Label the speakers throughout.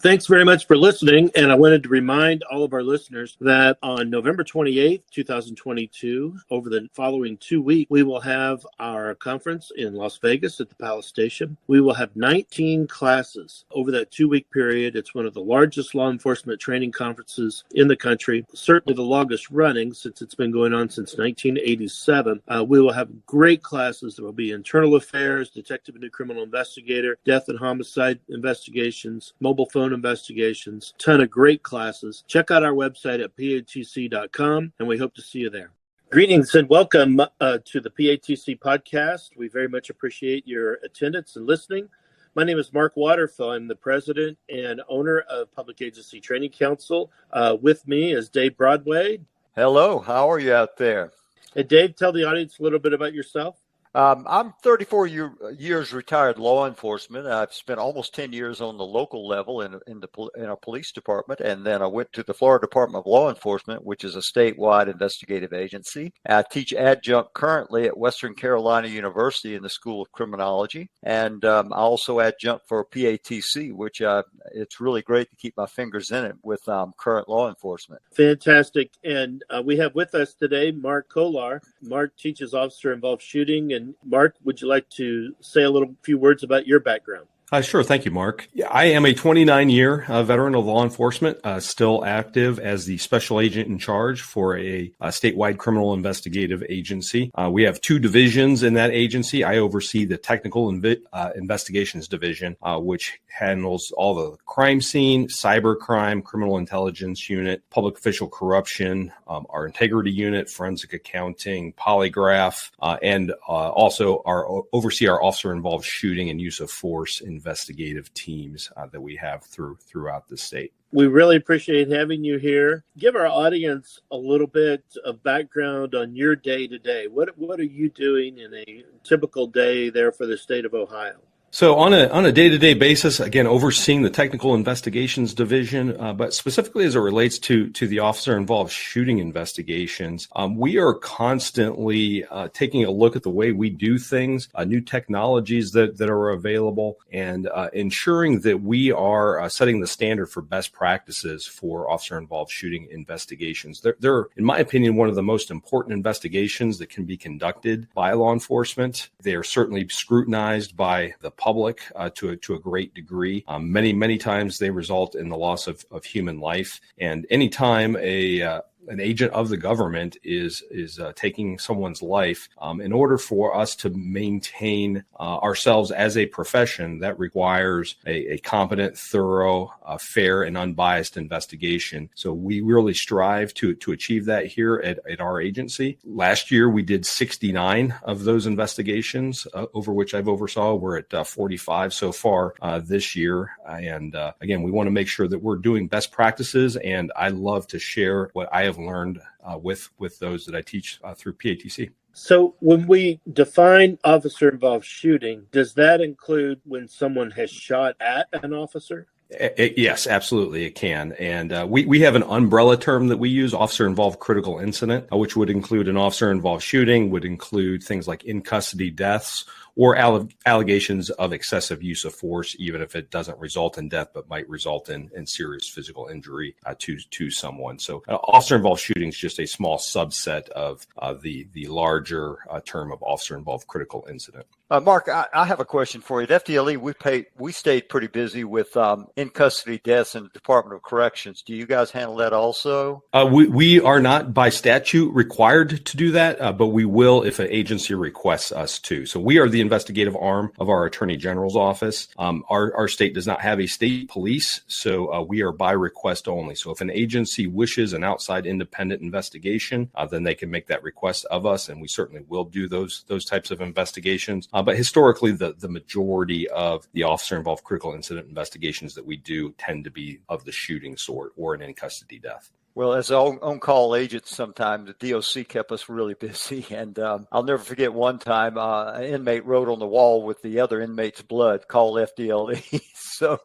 Speaker 1: Thanks very much for listening. And I wanted to remind all of our listeners that on November 28th, 2022, over the following 2 weeks, we will have our conference in Las Vegas at the Palace Station. We will have 19 classes over that 2 week period. It's one of the largest law enforcement training conferences in the country, certainly the longest running since it's been going on since 1987. We will have great classes. There will be internal affairs, detective and new criminal investigator, death and homicide investigations, mobile phone investigations, ton of great classes. Check out our website at patc.com, and we hope to see you there. Greetings and welcome to the PATC podcast. We very much appreciate your attendance and listening. My name is Mark Waterfill. I'm the president and owner of Public Agency Training Council. With me is Dave Broadway.
Speaker 2: Hello, how are you out there?
Speaker 1: Hey, Dave, tell the audience a little bit about yourself.
Speaker 2: I'm 34 years retired law enforcement. I've spent almost 10 years on the local level in our police department, and then I went to the Florida Department of Law Enforcement, which is a statewide investigative agency. I teach adjunct currently at Western Carolina University in the School of Criminology, and I also adjunct for PATC, which it's really great to keep my fingers in it with current law enforcement.
Speaker 1: Fantastic. And we have with us today Mark Kollar. Mark teaches officer-involved shooting. And Mark, would you like to say a few words about your background?
Speaker 3: Sure. Thank you, Mark. I am a 29-year veteran of law enforcement, still active as the special agent in charge for a statewide criminal investigative agency. We have two divisions in that agency. I oversee the technical investigations division, which handles all the crime scene, cyber crime, criminal intelligence unit, public official corruption, our integrity unit, forensic accounting, polygraph, and also oversee our officer-involved shooting and use of force investigative teams that we have throughout the state.
Speaker 1: We really appreciate having you here. Give our audience a little bit of background on your day-to-day. What are you doing in a typical day there for the state of Ohio?
Speaker 3: So on a day-to-day basis, again, overseeing the technical investigations division, but specifically as it relates to the officer-involved shooting investigations, we are constantly taking a look at the way we do things, new technologies that are available, and ensuring that we are setting the standard for best practices for officer-involved shooting investigations. They're, in my opinion, one of the most important investigations that can be conducted by law enforcement. They are certainly scrutinized by the public to a great degree. Many times they result in the loss of human life. And anytime an agent of the government is taking someone's life, in order for us to maintain ourselves as a profession, that requires a competent, thorough, fair, and unbiased investigation. So we really strive to achieve that here at our agency. Last year, we did 69 of those investigations, over which I've oversaw. We're at 45 so far this year. And again, we want to make sure that we're doing best practices, and I love to share what I have learned with those that I teach through PATC.
Speaker 1: So when we define officer-involved shooting, does that include when someone has shot at an officer?
Speaker 3: Yes, absolutely, it can. And we have an umbrella term that we use, officer-involved critical incident, which would include an officer-involved shooting, would include things like in-custody deaths, or allegations of excessive use of force, even if it doesn't result in death, but might result in serious physical injury to someone. So officer-involved shooting is just a small subset of the larger term of officer-involved critical incident.
Speaker 2: Mark, I have a question for you. At FDLE, we stayed pretty busy with in-custody deaths in the Department of Corrections. Do you guys handle that also?
Speaker 3: We are not by statute required to do that, but we will if an agency requests us to. So we are the investigative arm of our Attorney General's office. Our state does not have a state police, so we are by request only. So if an agency wishes an outside independent investigation, then they can make that request of us, and we certainly will do those types of investigations. But historically, the majority of the officer-involved critical incident investigations that we do tend to be of the shooting sort or an in-custody death.
Speaker 2: Well, as on-call agents, sometimes the DOC kept us really busy. And I'll never forget one time an inmate wrote on the wall with the other inmate's blood, "Call FDLE." So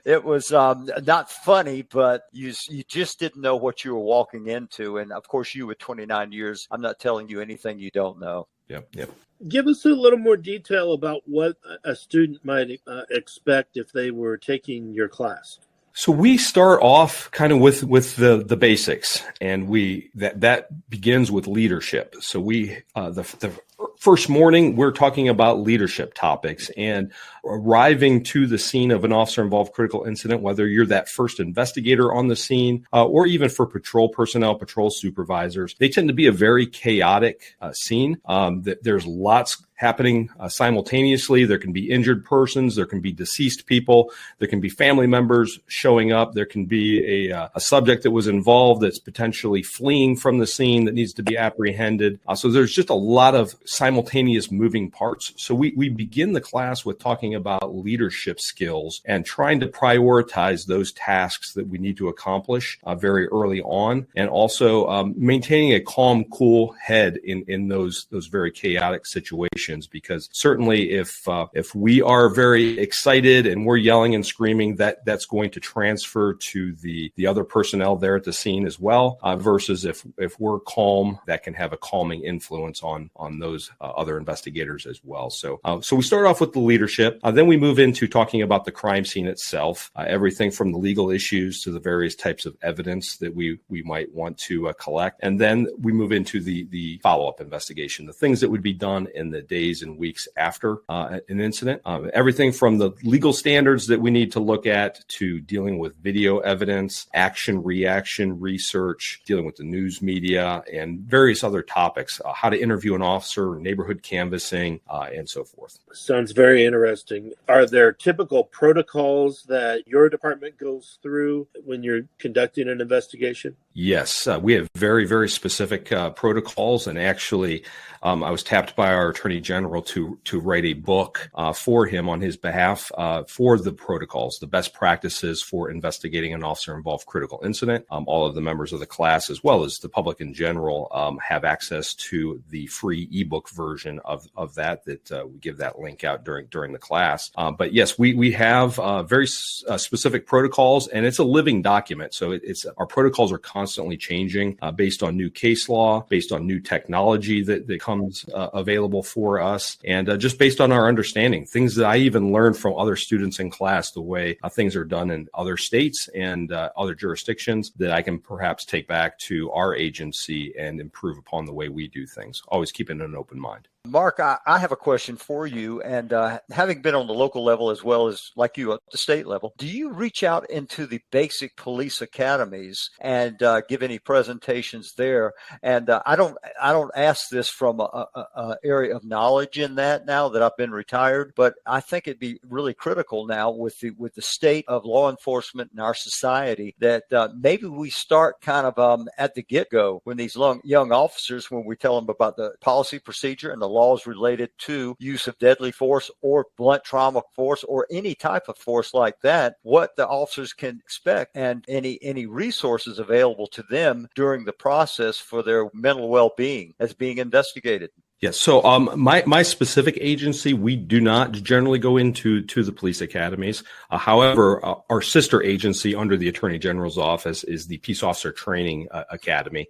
Speaker 2: it was not funny, but you just didn't know what you were walking into. And, of course, you with 29 years, I'm not telling you anything you don't know.
Speaker 3: Yep.
Speaker 1: Give us a little more detail about what a student might expect if they were taking your class.
Speaker 3: So we start off kind of with the basics, and that begins with leadership. So the first morning, we're talking about leadership topics and arriving to the scene of an officer-involved critical incident, whether you're that first investigator on the scene or even for patrol personnel, patrol supervisors. They tend to be a very chaotic scene. There's lots happening simultaneously. There can be injured persons. There can be deceased people. There can be family members showing up. There can be a subject that was involved that's potentially fleeing from the scene that needs to be apprehended. So there's just a lot of simultaneous moving parts. So we begin the class with talking about leadership skills and trying to prioritize those tasks that we need to accomplish very early on, and also maintaining a calm, cool head in those very chaotic situations. Because certainly if we are very excited and we're yelling and screaming, that's going to transfer to the other personnel there at the scene as well, versus if we're calm, that can have a calming influence on those other investigators as well. So we start off with the leadership. Then we move into talking about the crime scene itself, everything from the legal issues to the various types of evidence that we might want to collect. And then we move into the follow-up investigation, the things that would be done in the days and weeks after an incident. Everything from the legal standards that we need to look at to dealing with video evidence, action, reaction, research, dealing with the news media, and various other topics, how to interview an officer, neighborhood canvassing, and so forth.
Speaker 1: Sounds very interesting. Are there typical protocols that your department goes through when you're conducting an investigation?
Speaker 3: Yes, we have very, very specific protocols, and actually, I was tapped by our Attorney General to write a book for him on his behalf for the protocols, the best practices for investigating an officer-involved critical incident. All of the members of the class, as well as the public in general, have access to the free ebook version of that we give that link out during the class. But yes, we have very specific protocols, and it's a living document. So our protocols are constantly changing based on new case law, based on new technology that comes available for us, and just based on our understanding, things that I even learned from other students in class, the way things are done in other states and other jurisdictions, that I can perhaps take back to our agency and improve upon the way we do things, always keeping an open mind.
Speaker 2: Mark, I have a question for you. And having been on the local level as well as like you at the state level, do you reach out into the basic police academies and give any presentations there? And I don't ask this from a area of knowledge in that now that I've been retired, but I think it'd be really critical now with the state of law enforcement in our society that maybe we start kind of at the get-go when these young officers, when we tell them about the policy procedure and the laws related to use of deadly force or blunt trauma force or any type of force like that, what the officers can expect and any resources available to them during the process for their mental well-being as being investigated.
Speaker 3: Yes. So my specific agency, we do not generally go into the police academies. However, our sister agency under the Attorney General's office is the Peace Officer Training Academy.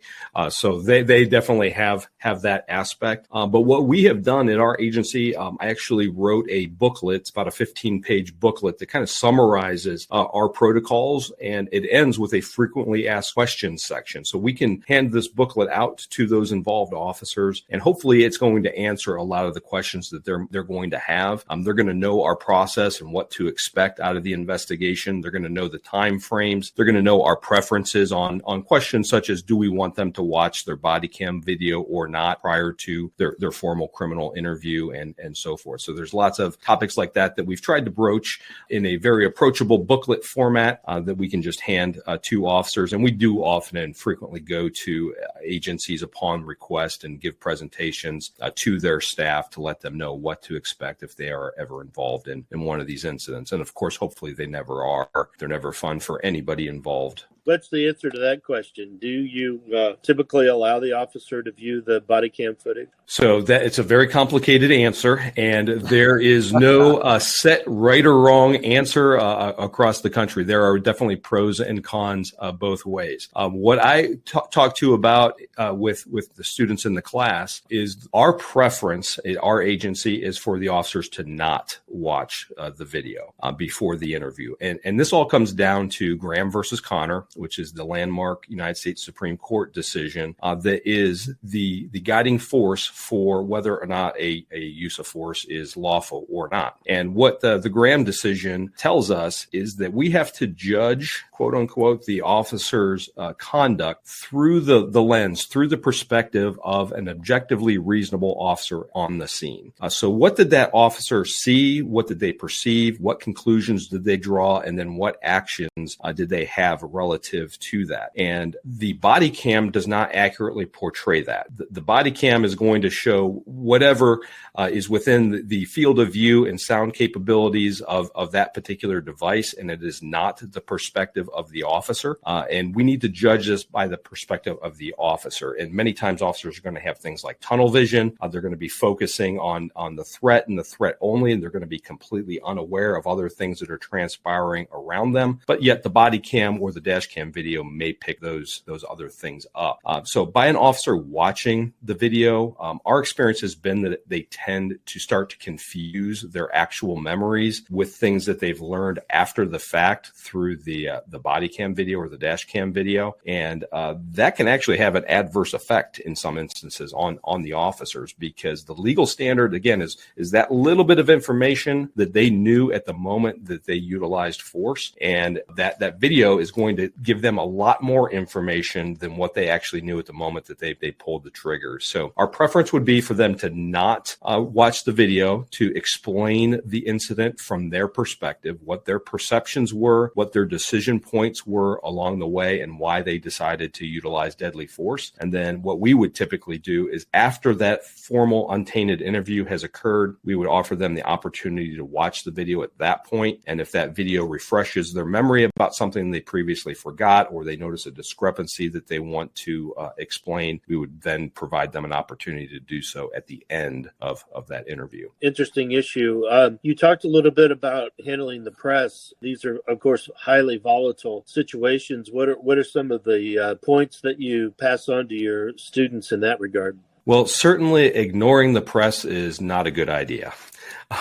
Speaker 3: So they definitely have that aspect. But what we have done at our agency, I actually wrote a booklet. It's about a 15-page booklet that kind of summarizes our protocols, and it ends with a frequently asked questions section. So we can hand this booklet out to those involved officers, and hopefully it's going to answer a lot of the questions that they're going to have. They're going to know our process and what to expect out of the investigation. They're going to know the time frames. They're going to know our preferences on questions such as, do we want them to watch their body cam video or not prior to their formal criminal interview, and so forth. So there's lots of topics like that we've tried to broach in a very approachable booklet format that we can just hand to officers. And we do often and frequently go to agencies upon request and give presentations to their staff to let them know what to expect if they are ever involved in one of these incidents. And of course, hopefully they never are. They're never fun for anybody involved.
Speaker 1: What's the answer to that question? Do you typically allow the officer to view the body cam footage?
Speaker 3: So that it's a very complicated answer, and there is no set right or wrong answer across the country. There are definitely pros and cons both ways. What I talk to about with the students in the class is our preference, our agency, is for the officers to not watch the video before the interview. And this all comes down to Graham versus Connor, which is the landmark United States Supreme Court decision that is the guiding force for whether or not a use of force is lawful or not. And what the Graham decision tells us is that we have to judge, quote unquote, the officer's conduct through the lens, through the perspective of an objectively reasonable officer on the scene. So what did that officer see? What did they perceive? What conclusions did they draw? And then what actions did they have relative to that? And the body cam does not accurately portray that. The body cam is going to show whatever is within the field of view and sound capabilities of that particular device, and it is not the perspective of the officer. And we need to judge this by the perspective of the officer. And many times officers are going to have things like tunnel vision. They're going to be focusing on the threat and the threat only, and they're going to be completely unaware of other things that are transpiring around them. But yet the body cam or the dash cam video may pick those other things up. So by an officer watching the video, our experience has been that they tend to start to confuse their actual memories with things that they've learned after the fact through the body cam video or the dash cam video. And that can actually have an adverse effect in some instances on the officers, because the legal standard, again, is that little bit of information that they knew at the moment that they utilized force. And that video is going to give them a lot more information than what they actually knew at the moment that they pulled the trigger. So our preference would be for them to not watch the video, to explain the incident from their perspective, what their perceptions were, what their decision points were along the way, and why they decided to utilize deadly force. And then what we would typically do is, after that formal untainted interview has occurred, we would offer them the opportunity to watch the video at that point. And if that video refreshes their memory about something they previously forgot, or they notice a discrepancy that they want to explain, we would then provide them an opportunity to do so at the end of that interview.
Speaker 1: Interesting issue. You talked a little bit about handling the press. These are, of course, highly volatile situations. What are some of the points that you pass on to your students in that regard?
Speaker 3: Well, certainly ignoring the press is not a good idea.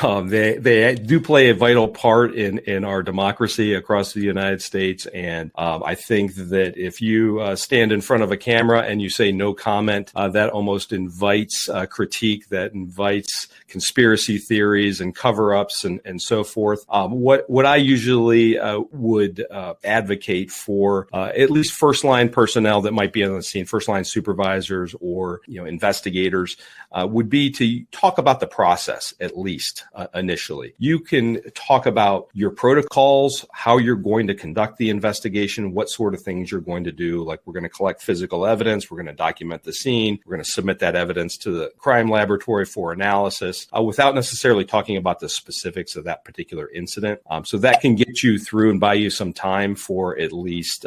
Speaker 3: They do play a vital part in our democracy across the United States. And I think that if you stand in front of a camera and you say no comment, that almost invites critique, that invites conspiracy theories and cover-ups and so forth. What I usually would advocate for, at least first-line personnel that might be on the scene, first-line supervisors or investigators, would be to talk about the process at least. Initially, you can talk about your protocols, how you're going to conduct the investigation, what sort of things you're going to do. Like, we're going to collect physical evidence, we're going to document the scene, we're going to submit that evidence to the crime laboratory for analysis, without necessarily talking about the specifics of that particular incident. So that can get you through and buy you some time for at least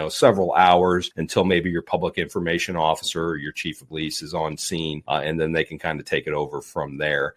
Speaker 3: several hours until maybe your public information officer or your chief of police is on scene, and then they can kind of take it over from there.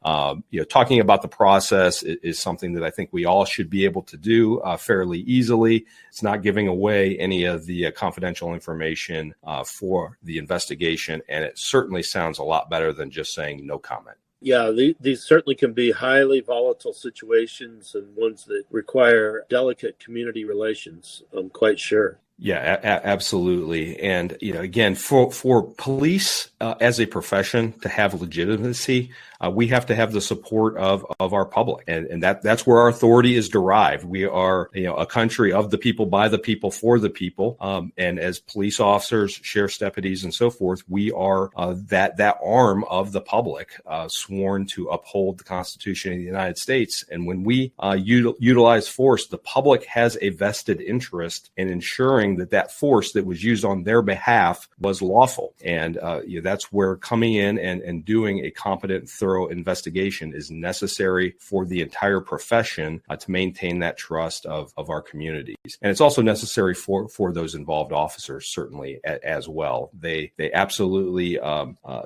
Speaker 3: Talking about the process is something that I think we all should be able to do fairly easily. It's not giving away any of the confidential information for the investigation, and it certainly sounds a lot better than just saying no comment.
Speaker 1: Yeah, these certainly can be highly volatile situations and ones that require delicate community relations, I'm quite sure.
Speaker 3: Yeah, absolutely. And, again, for police as a profession to have legitimacy, we have to have the support of our public. And that's where our authority is derived. We are, a country of the people, by the people, for the people. And as police officers, sheriff's deputies, and so forth, we are that arm of the public, sworn to uphold the Constitution of the United States. And when we utilize force, the public has a vested interest in ensuring ensuring that force that was used on their behalf was lawful. And that's where coming in and doing a competent, thorough investigation is necessary for the entire profession to maintain that trust of our communities. And it's also necessary for those involved officers, certainly, as well. They absolutely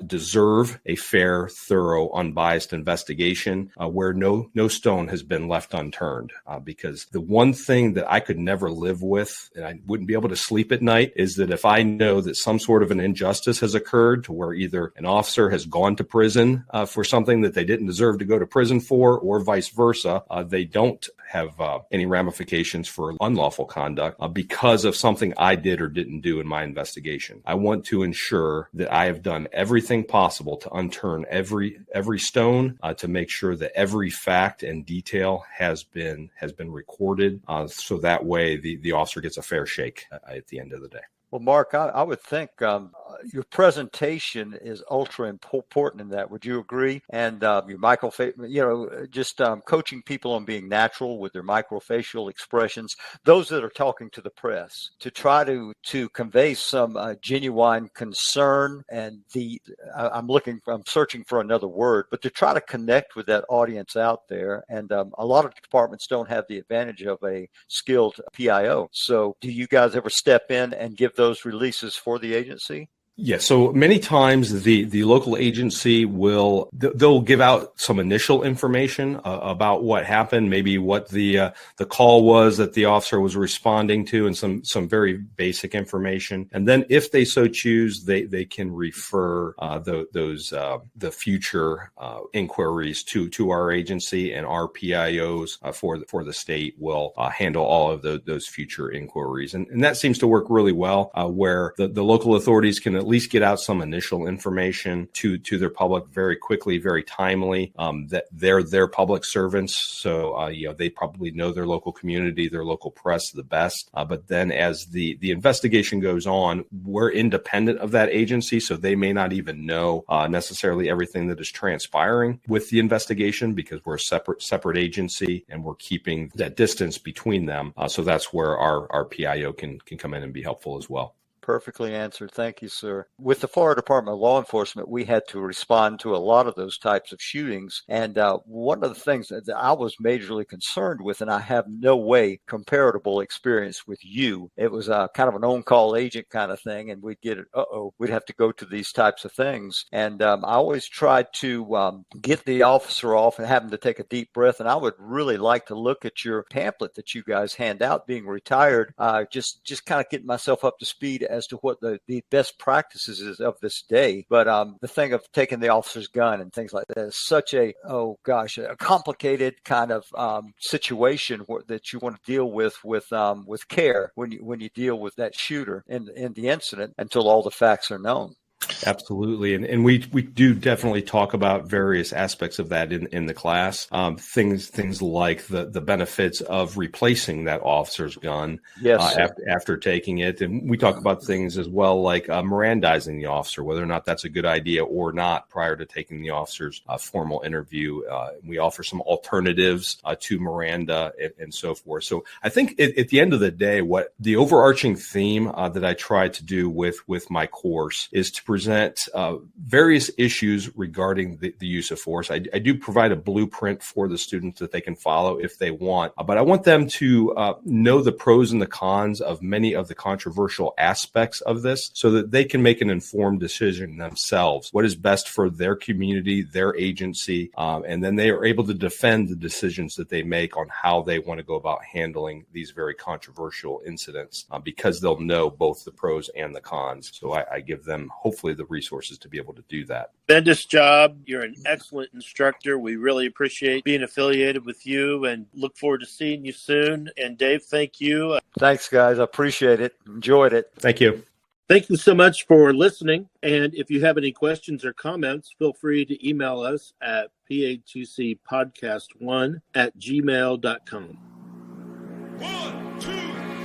Speaker 3: deserve a fair, thorough, unbiased investigation where no stone has been left unturned. Because the one thing that I could never live with, and I wouldn't be able to sleep at night, is that if I know that some sort of an injustice has occurred to where either an officer has gone to prison for something that they didn't deserve to go to prison for, or vice versa, they don't have any ramifications for unlawful conduct because of something I did or didn't do in my investigation. I want to ensure that I have done everything possible to unturn every stone to make sure that every fact and detail has been recorded, so that way the officer gets a fair shake at the end of the day.
Speaker 2: Well, Mark, I would think your presentation is ultra important in that. Would you agree? And your just coaching people on being natural with their microfacial expressions, those that are talking to the press, to try to convey some genuine concern and I'm searching for another word, but to try to connect with that audience out there. And a lot of departments don't have the advantage of a skilled PIO. So do you guys ever step in and give those releases for the agency?
Speaker 3: Yeah, so many times the local agency they'll give out some initial information about what happened, maybe what the call was that the officer was responding to, and some very basic information. And then if they so choose, they can refer the future inquiries to our agency, and our PIOs for the state will handle all of those future inquiries. And that seems to work really well, where the local authorities can at least get out some initial information to their public very quickly, very timely, that they're public servants. So, they probably know their local community, their local press the best. But then as the investigation goes on, we're independent of that agency. So they may not even know necessarily everything that is transpiring with the investigation, because we're a separate agency and we're keeping that distance between them. So that's where our PIO can come in and be helpful as well.
Speaker 2: Perfectly answered. Thank you, sir. With the Florida Department of Law Enforcement, we had to respond to a lot of those types of shootings. And one of the things that I was majorly concerned with, and I have no way comparable experience with you, it was kind of an on-call agent kind of thing. And we'd we'd have to go to these types of things. And I always tried to get the officer off and have him to take a deep breath. And I would really like to look at your pamphlet that you guys hand out, being retired, just kind of getting myself up to speed as to what the best practices is of this day. But the thing of taking the officer's gun and things like that is such a complicated kind of situation that you want to deal with care when you deal with that shooter in the incident until all the facts are known.
Speaker 3: Absolutely. And we do definitely talk about various aspects of that in the class. Things like the benefits of replacing that officer's gun after taking it. And we talk about things as well like Mirandizing the officer, whether or not that's a good idea or not prior to taking the officer's formal interview. We offer some alternatives to Miranda and so forth. So I think at the end of the day, what the overarching theme that I try to do with my course is to present various issues regarding the use of force. I do provide a blueprint for the students that they can follow if they want, but I want them to know the pros and the cons of many of the controversial aspects of this so that they can make an informed decision themselves, what is best for their community, their agency, and then they are able to defend the decisions that they make on how they want to go about handling these very controversial incidents because they'll know both the pros and the cons. So I give them hopefully the resources to be able to do that.
Speaker 1: Tremendous job. You're an excellent instructor. We really appreciate being affiliated with you and look forward to seeing you soon. And Dave, thank you.
Speaker 2: Thanks, guys. I appreciate it. Enjoyed it.
Speaker 3: Thank you.
Speaker 1: Thank you so much for listening. And if you have any questions or comments, feel free to email us at pa2cpodcast1@gmail.com.
Speaker 4: 1, 2,